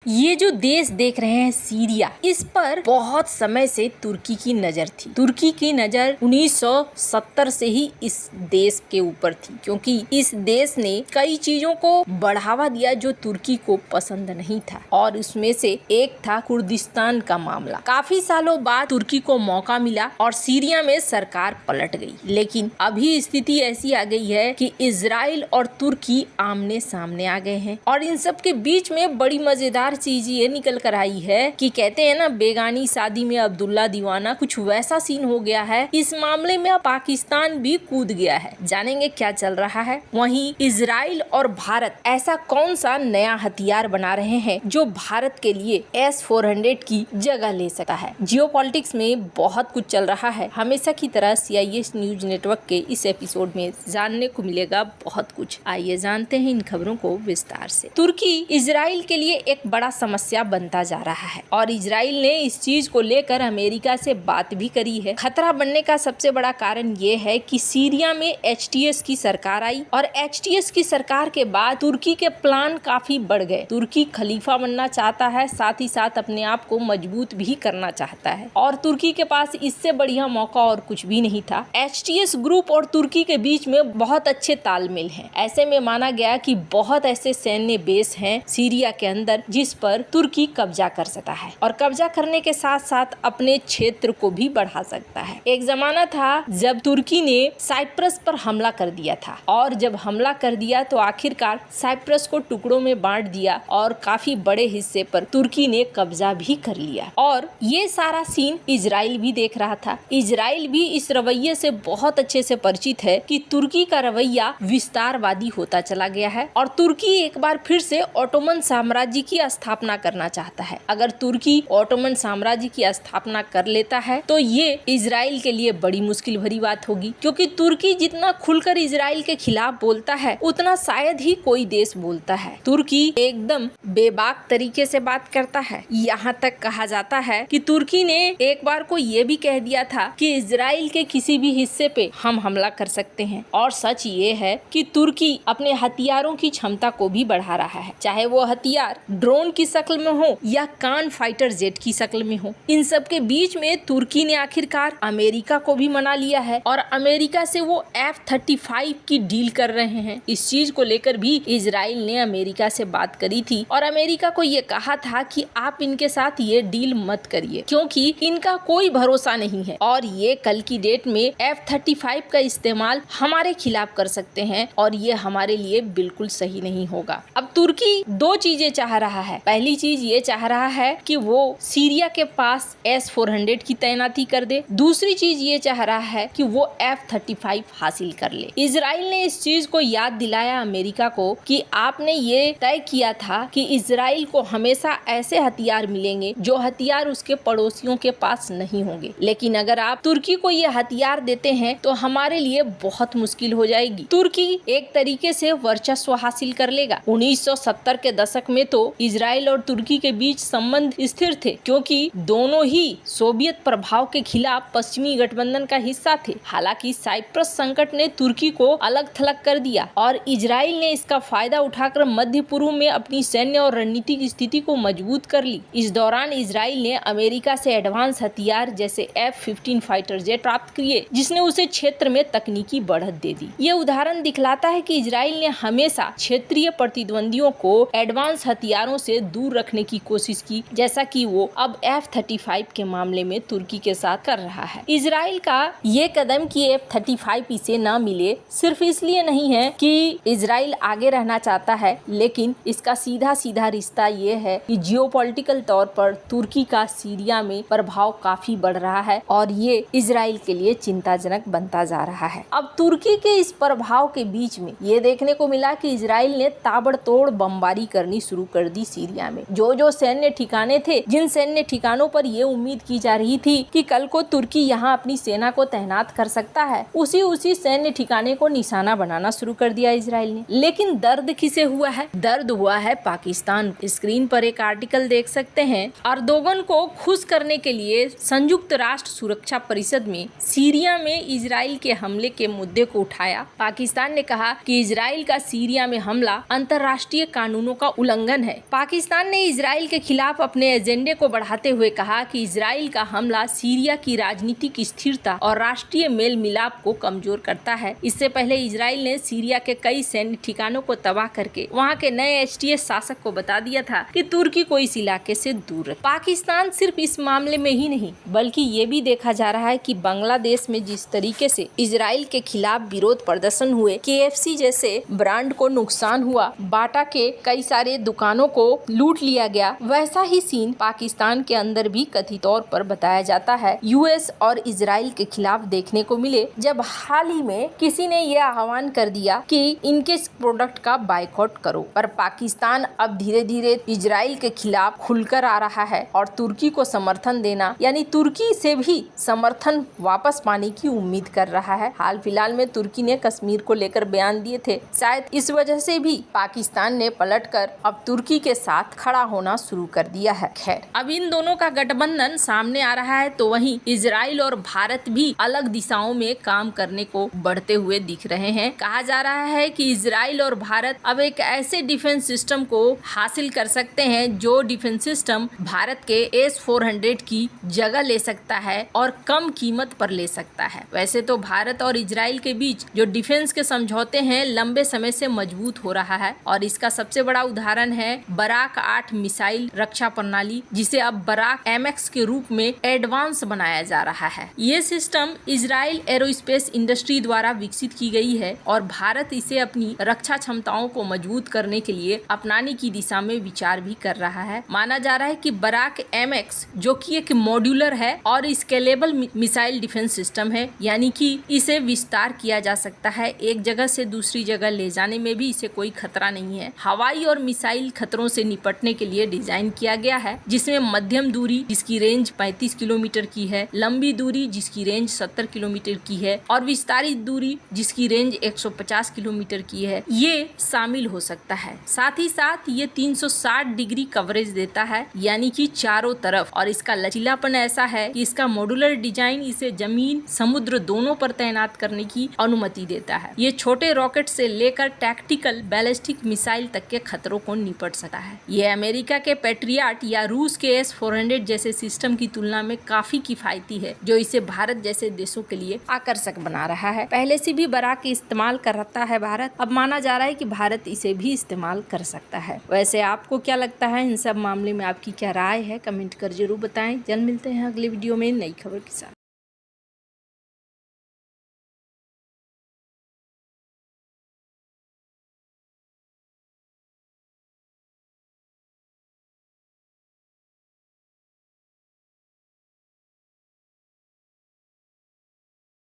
ये जो देश देख रहे हैं सीरिया, इस पर बहुत समय से तुर्की की नजर थी। तुर्की की नजर 1970 से ही इस देश के ऊपर थी, क्योंकि इस देश ने कई चीजों को बढ़ावा दिया जो तुर्की को पसंद नहीं था, और उसमें से एक था कुर्दिस्तान का मामला। काफी सालों बाद तुर्की को मौका मिला और सीरिया में सरकार पलट गई, लेकिन अभी स्थिति ऐसी आ गई है कि इजराइल और तुर्की आमने सामने आ गए हैं। और इन सब के बीच में बड़ी मजेदार चीज ये निकल कर आई है कि कहते हैं ना, बेगानी शादी में अब्दुल्ला दीवाना, कुछ वैसा सीन हो गया है। इस मामले में अब पाकिस्तान भी कूद गया है। जानेंगे क्या चल रहा है। वहीं इजराइल और भारत ऐसा कौन सा नया हथियार बना रहे हैं जो भारत के लिए S-400 की जगह ले सकता है। जियोपॉलिटिक्स में बहुत कुछ चल रहा है। हमेशा की तरह CIS न्यूज नेटवर्क के इस एपिसोड में जानने को मिलेगा बहुत कुछ। आइए जानते हैं इन खबरों को विस्तार से। तुर्की इजराइल के लिए एक बड़ा समस्या बनता जा रहा है और इजराइल ने इस चीज को लेकर अमेरिका से बात भी करी है। खतरा बनने का सबसे बड़ा कारण ये है कि सीरिया में HTS की सरकार आई और HTS की सरकार के बाद तुर्की के प्लान काफी बढ़ गए। तुर्की खलीफा बनना चाहता है, साथ ही साथ अपने आप को मजबूत भी करना चाहता है, और तुर्की के पास इससे बढ़िया मौका और कुछ भी नहीं था। HTS ग्रुप और तुर्की के बीच में बहुत अच्छे तालमेल है। ऐसे में माना गया कि बहुत ऐसे सैन्य बेस हैं सीरिया के अंदर जिस पर तुर्की कब्जा कर सकता है, और कब्जा करने के साथ साथ अपने क्षेत्र को भी बढ़ा सकता है। एक जमाना था जब तुर्की ने साइप्रस पर हमला कर दिया था, और जब हमला कर दिया तो आखिरकार साइप्रस को टुकड़ों में बांट दिया और काफी बड़े हिस्से पर तुर्की ने कब्जा भी कर लिया। और ये सारा सीन इजराइल भी देख रहा था। इजराइल भी इस रवैये से बहुत अच्छे से परिचित है कि तुर्की का रवैया विस्तारवादी होता चला गया है और तुर्की एक बार फिर से ओटोमन साम्राज्य की स्थापना करना चाहता है। अगर तुर्की ओटोमन साम्राज्य की स्थापना कर लेता है तो ये इजराइल के लिए बड़ी मुश्किल भरी बात होगी, क्योंकि तुर्की जितना खुलकर इजराइल के खिलाफ बोलता है उतना शायद ही कोई देश बोलता है। तुर्की एकदम बेबाक तरीके से बात करता है। यहाँ तक कहा जाता है कि तुर्की ने एक बार को ये भी कह दिया था कि इजराइल के किसी भी हिस्से पे हम हमला कर सकते हैं। और सच ये है कि तुर्की अपने हथियारों की क्षमता को भी बढ़ा रहा है, चाहे वो हथियार ड्रोन की शक्ल में हो या कान फाइटर जेट की शक्ल में हो। इन सब के बीच में तुर्की ने आखिरकार अमेरिका को भी मना लिया है और अमेरिका से वो F-35 की डील कर रहे हैं। इस चीज को लेकर भी इजराइल ने अमेरिका से बात करी थी और अमेरिका को ये कहा था कि आप इनके साथ ये डील मत करिए, क्योंकि इनका कोई भरोसा नहीं है और ये कल की डेट में F-35 का इस्तेमाल हमारे खिलाफ कर सकते हैं और ये हमारे लिए बिल्कुल सही नहीं होगा। अब तुर्की दो चीजें चाह रहा है। पहली चीज ये चाह रहा है कि वो सीरिया के पास S-400 की तैनाती कर दे। दूसरी चीज ये चाह रहा है कि वो F-35 हासिल कर ले। इजराइल ने इस चीज को याद दिलाया अमेरिका को कि आपने ये तय किया था कि इजराइल को हमेशा ऐसे हथियार मिलेंगे जो हथियार उसके पड़ोसियों के पास नहीं होंगे, लेकिन अगर आप तुर्की को ये हथियार देते हैं तो हमारे लिए बहुत मुश्किल हो जाएगी। तुर्की एक तरीके से वर्चस्व हासिल कर लेगा। 1970 के दशक में तो इजराइल और तुर्की के बीच संबंध स्थिर थे, क्योंकि दोनों ही सोवियत प्रभाव के खिलाफ पश्चिमी गठबंधन का हिस्सा थे। हालांकि साइप्रस संकट ने तुर्की को अलग थलग कर दिया और इजराइल ने इसका फायदा उठाकर मध्य पूर्व में अपनी सैन्य और रणनीतिक स्थिति को मजबूत कर ली। इस दौरान इजराइल ने अमेरिका से एडवांस हथियार जैसे F-15 फाइटर जेट प्राप्त किए, जिसने उसे क्षेत्र में तकनीकी बढ़त दे दी। ये उदाहरण दिखलाता है कि इजराइल ने हमेशा क्षेत्रीय प्रतिद्वंदियों को एडवांस हथियारों से दूर रखने की कोशिश की, जैसा कि वो अब F-35 के मामले में तुर्की के साथ कर रहा है। इजराइल का ये कदम कि F-35 इसे न मिले सिर्फ इसलिए नहीं है कि इजराइल आगे रहना चाहता है, लेकिन इसका सीधा सीधा रिश्ता ये है कि जियोपॉलिटिकल तौर पर तुर्की का सीरिया में प्रभाव काफी बढ़ रहा है और ये इजराइल के लिए चिंताजनक बनता जा रहा है। अब तुर्की के इस प्रभाव के बीच में ये देखने को मिला कि इजराइल ने ताबड़तोड़ बमबारी करनी शुरू कर दी सीरिया में। जो सैन्य ठिकाने थे, जिन सैन्य ठिकानों पर ये उम्मीद की जा रही थी कि कल को तुर्की यहाँ अपनी सेना को तैनात कर सकता है, उसी सैन्य ठिकाने को निशाना बनाना शुरू कर दिया इजराइल ने। लेकिन दर्द किसे हुआ है? दर्द हुआ है पाकिस्तान। स्क्रीन पर एक आर्टिकल देख सकते हैं। अर्दोगन को खुश करने के लिए संयुक्त राष्ट्र सुरक्षा परिषद में सीरिया में इजराइल के हमले के मुद्दे को उठाया। पाकिस्तान ने कहा कि इजराइल का सीरिया में हमला अंतर्राष्ट्रीय कानूनों का उल्लंघन है। पाकिस्तान ने इजराइल के खिलाफ अपने एजेंडे को बढ़ाते हुए कहा कि इजराइल का हमला सीरिया की राजनीतिक स्थिरता और राष्ट्रीय मेल मिलाप को कमजोर करता है। इससे पहले इजराइल ने सीरिया के कई सैन्य ठिकानों को तबाह करके वहां के नए एचटीएस शासक को बता दिया था कि तुर्की को इस इलाके से दूर रहे। पाकिस्तान सिर्फ इस मामले में ही नहीं बल्कि ये भी देखा जा रहा है कि बांग्लादेश में जिस तरीके से इजराइल के खिलाफ विरोध प्रदर्शन हुए, KFC जैसे ब्रांड को नुकसान हुआ, बाटा के कई सारे दुकानों को लूट लिया गया, वैसा ही सीन पाकिस्तान के अंदर भी कथित तौर पर बताया जाता है यूएस और इजराइल के खिलाफ देखने को मिले, जब हाल ही में किसी ने यह आह्वान कर दिया कि इनके प्रोडक्ट का बायकॉट करो। पर पाकिस्तान अब धीरे धीरे इजराइल के खिलाफ खुलकर आ रहा है और तुर्की को समर्थन देना यानी तुर्की से भी समर्थन वापस पाने की उम्मीद कर रहा है। हाल फिलहाल में तुर्की ने कश्मीर को लेकर बयान दिए थे, शायद इस वजह से भी पाकिस्तान ने पलटकर अब तुर्की के साथ खड़ा होना शुरू कर दिया है। खैर, अब इन दोनों का गठबंधन सामने आ रहा है तो वहीं इजराइल और भारत भी अलग दिशाओं में काम करने को बढ़ते हुए दिख रहे हैं। कहा जा रहा है कि इजराइल और भारत अब एक ऐसे डिफेंस सिस्टम को हासिल कर सकते हैं जो डिफेंस सिस्टम भारत के S-400 की जगह ले सकता है और कम कीमत पर ले सकता है। वैसे तो भारत और इजराइल के बीच जो डिफेंस के समझौते हैं लंबे समय से मजबूत हो रहा है और इसका सबसे बड़ा उदाहरण है बराक 8 मिसाइल रक्षा प्रणाली, जिसे अब बराक MX के रूप में एडवांस बनाया जा रहा है। ये सिस्टम इजराइल एरोस्पेस इंडस्ट्री द्वारा विकसित की गई है और भारत इसे अपनी रक्षा क्षमताओं को मजबूत करने के लिए अपनाने की दिशा में विचार भी कर रहा है। माना जा रहा है कि बराक MX जो कि एक मॉड्यूलर है और स्केलेबल मिसाइल डिफेंस सिस्टम है, यानी कि इसे विस्तार किया जा सकता है, एक जगह से दूसरी जगह ले जाने में भी इसे कोई खतरा नहीं है। हवाई और मिसाइल खतरों से निपटने के लिए डिजाइन किया गया है, जिसमें मध्यम दूरी जिसकी रेंज 35 किलोमीटर की है, लंबी दूरी जिसकी रेंज 70 किलोमीटर की है और विस्तारित दूरी जिसकी रेंज 150 किलोमीटर की है, ये शामिल हो सकता है। साथ ही साथ ये 360 डिग्री कवरेज देता है, यानी कि चारों तरफ, और इसका लचीलापन ऐसा है कि इसका मॉड्यूलर डिजाइन इसे जमीन समुद्र दोनों पर तैनात करने की अनुमति देता है। ये छोटे रॉकेट से लेकर टैक्टिकल बैलिस्टिक मिसाइल तक के खतरों को निपट सकता है। ये अमेरिका के पैट्रियट या रूस के S-400 जैसे सिस्टम की तुलना में काफी किफायती है, जो इसे भारत जैसे देशों के लिए आकर्षक बना रहा है। पहले से भी बराक इस्तेमाल करता है भारत, अब माना जा रहा है कि भारत इसे भी इस्तेमाल कर सकता है। वैसे आपको क्या लगता है इन सब मामले में, आपकी क्या राय है, कमेंट कर जरूर बताएं। जल्द मिलते हैं अगले वीडियो में नई खबर के साथ।